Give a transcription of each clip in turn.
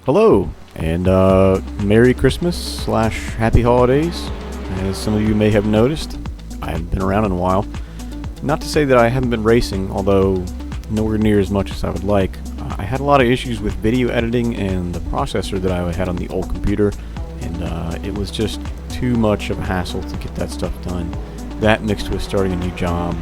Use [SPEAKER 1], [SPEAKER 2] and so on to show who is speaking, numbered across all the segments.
[SPEAKER 1] Hello, and Merry Christmas / Happy Holidays. As some of you may have noticed, I haven't been around in a while. Not to say that I haven't been racing, although nowhere near as much as I would like. I had a lot of issues with video editing and the processor that I had on the old computer, and it was just too much of a hassle to get that stuff done. That mixed with starting a new job,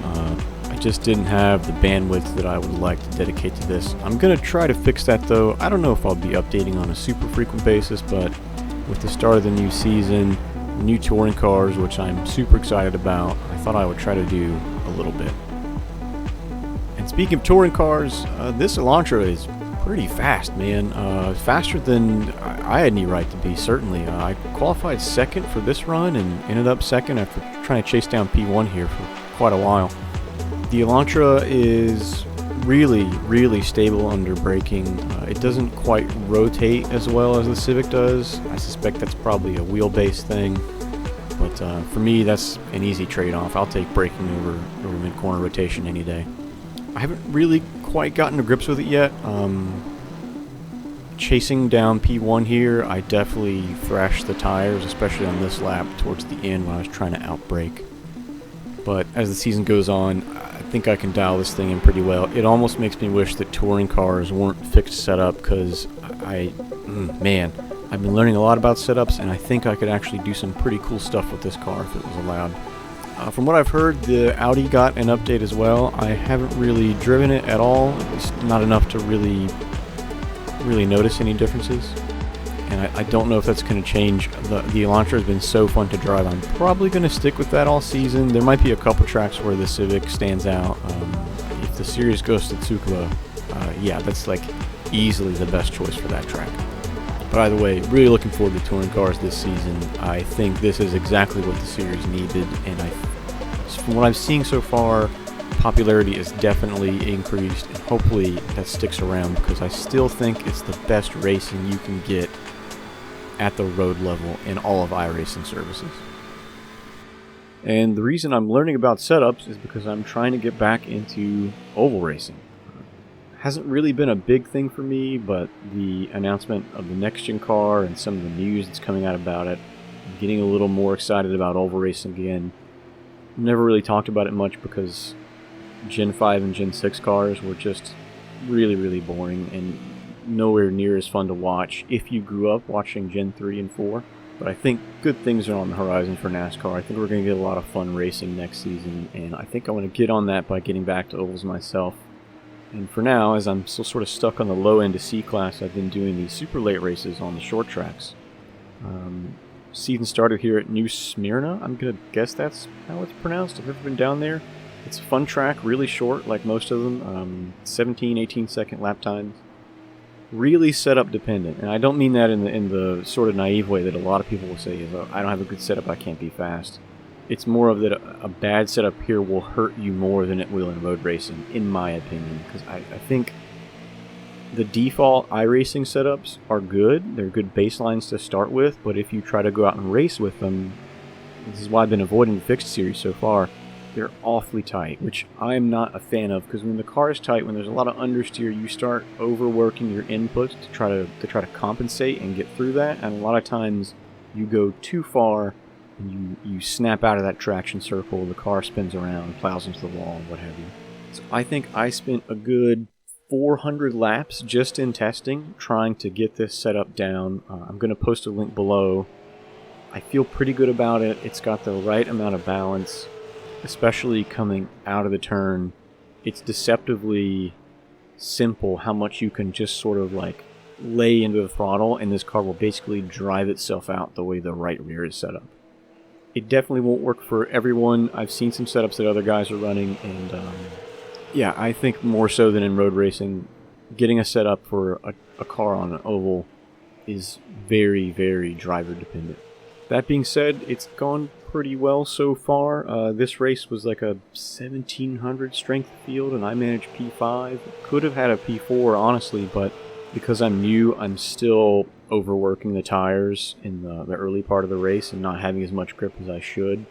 [SPEAKER 1] I just didn't have the bandwidth that I would like to dedicate to this. I'm going to try to fix that though. I don't know if I'll be updating on a super frequent basis, but with the start of the new season, new touring cars, which I'm super excited about, I thought I would try to do a little bit. And speaking of touring cars, this Elantra is pretty fast, man. Faster than I had any right to be, certainly. I qualified second for this run and ended up second after trying to chase down P1 here for quite a while. The Elantra is really stable under braking. It doesn't quite rotate as well as the Civic does. I suspect that's probably a wheelbase thing, but for me that's an easy trade-off. I'll take braking over mid-corner rotation any day. I haven't really quite gotten to grips with it yet. Chasing down P1 here, I definitely thrashed the tires, especially on this lap towards the end when I was trying to outbrake. But as the season goes on, I think I can dial this thing in pretty well. It almost makes me wish that touring cars weren't fixed setup, because man, I've been learning a lot about setups, and I think I could actually do some pretty cool stuff with this car if it was allowed. From what I've heard, the Audi got an update as well. I haven't really driven it at all. It's not enough to really notice any differences. And I don't know if that's going to change. The Elantra has been so fun to drive. I'm probably going to stick with that all season. There might be a couple tracks where the Civic stands out. If the series goes to Tsukuba, yeah, that's like easily the best choice for that track. But either way, really looking forward to touring cars this season. I think this is exactly what the series needed, and from what I've seen so far, popularity has definitely increased, and hopefully that sticks around, because I still think it's the best racing you can get at the road level in all of iRacing services. And the reason I'm learning about setups is because I'm trying to get back into oval racing. Hasn't really been a big thing for me, but the announcement of the next-gen car and some of the news that's coming out about it, I'm getting a little more excited about oval racing again. Never really talked about it much because Gen 5 and Gen 6 cars were just really boring and nowhere near as fun to watch if you grew up watching Gen 3 and 4. But I think good things are on the horizon for NASCAR. I think we're going to get a lot of fun racing next season, and I think I want to get on that by getting back to ovals myself. And for now, as I'm still sort of stuck on the low end of C-Class, I've been doing these super late races on the short tracks. Season started here at New Smyrna. I'm going to guess that's how it's pronounced. I've never been down there. It's a fun track, really short, like most of them. 17, 18-second lap times. Really setup dependent, and I don't mean that in the sort of naive way that a lot of people will say is, oh, I don't have a good setup, I can't be fast. It's more of that a bad setup here will hurt you more than it will in road racing, in my opinion, because I think the default iRacing setups are good. They're good baselines to start with, but if you try to go out and race with them, this is why I've been avoiding the fixed series so far, they're awfully tight, which I'm not a fan of, because when the car is tight, when there's a lot of understeer, you start overworking your inputs to try to compensate and get through that, and a lot of times you go too far and you snap out of that traction circle, the car spins around, plows into the wall, and what have you. So I think I spent a good 400 laps just in testing, trying to get this setup down. I'm going to post a link below. I feel pretty good about it. It's got the right amount of balance. Especially coming out of the turn, it's deceptively simple how much you can just sort of like lay into the throttle, and this car will basically drive itself out the way the right rear is set up. It definitely won't work for everyone. I've seen some setups that other guys are running, and yeah, I think more so than in road racing, getting a setup for a car on an oval is very driver dependent. That being said, it's gone pretty well so far. This race was like a 1700 strength field, and I managed P5. Could have had a P4, honestly, but because I'm new, I'm still overworking the tires in the early part of the race and not having as much grip as I should.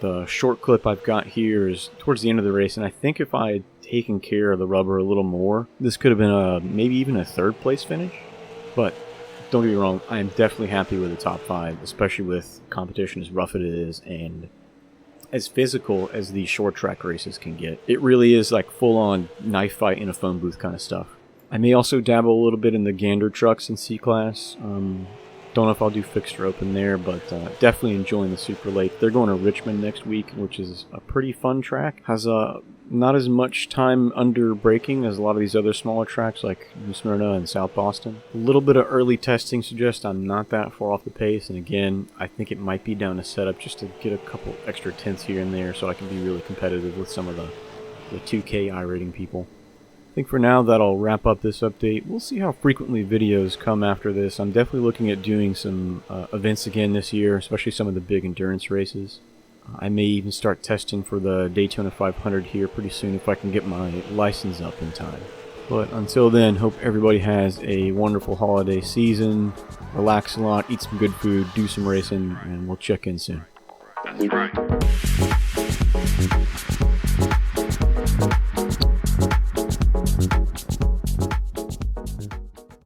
[SPEAKER 1] The short clip I've got here is towards the end of the race, and I think if I had taken care of the rubber a little more, this could have been maybe even a third place finish. But don't get me wrong, I am definitely happy with the top 5, especially with competition as rough as it is and as physical as these short track races can get. It really is like full-on knife fight in a phone booth kind of stuff. I may also dabble a little bit in the Gander trucks in C-Class. Don't know if I'll do fixed or open there, but definitely enjoying the Super Lake. They're going to Richmond next week, which is a pretty fun track. Has not as much time under braking as a lot of these other smaller tracks like New Smyrna and South Boston. A little bit of early testing suggests I'm not that far off the pace, and again, I think it might be down to setup just to get a couple extra tenths here and there so I can be really competitive with some of the 2K iRating people. I think for now that'll wrap up this update. We'll see how frequently videos come after this. I'm definitely looking at doing some events again this year, especially some of the big endurance races. I may even start testing for the Daytona 500 here pretty soon if I can get my license up in time. But until then, hope everybody has a wonderful holiday season. Relax a lot, eat some good food, do some racing, and we'll check in soon.
[SPEAKER 2] That's right.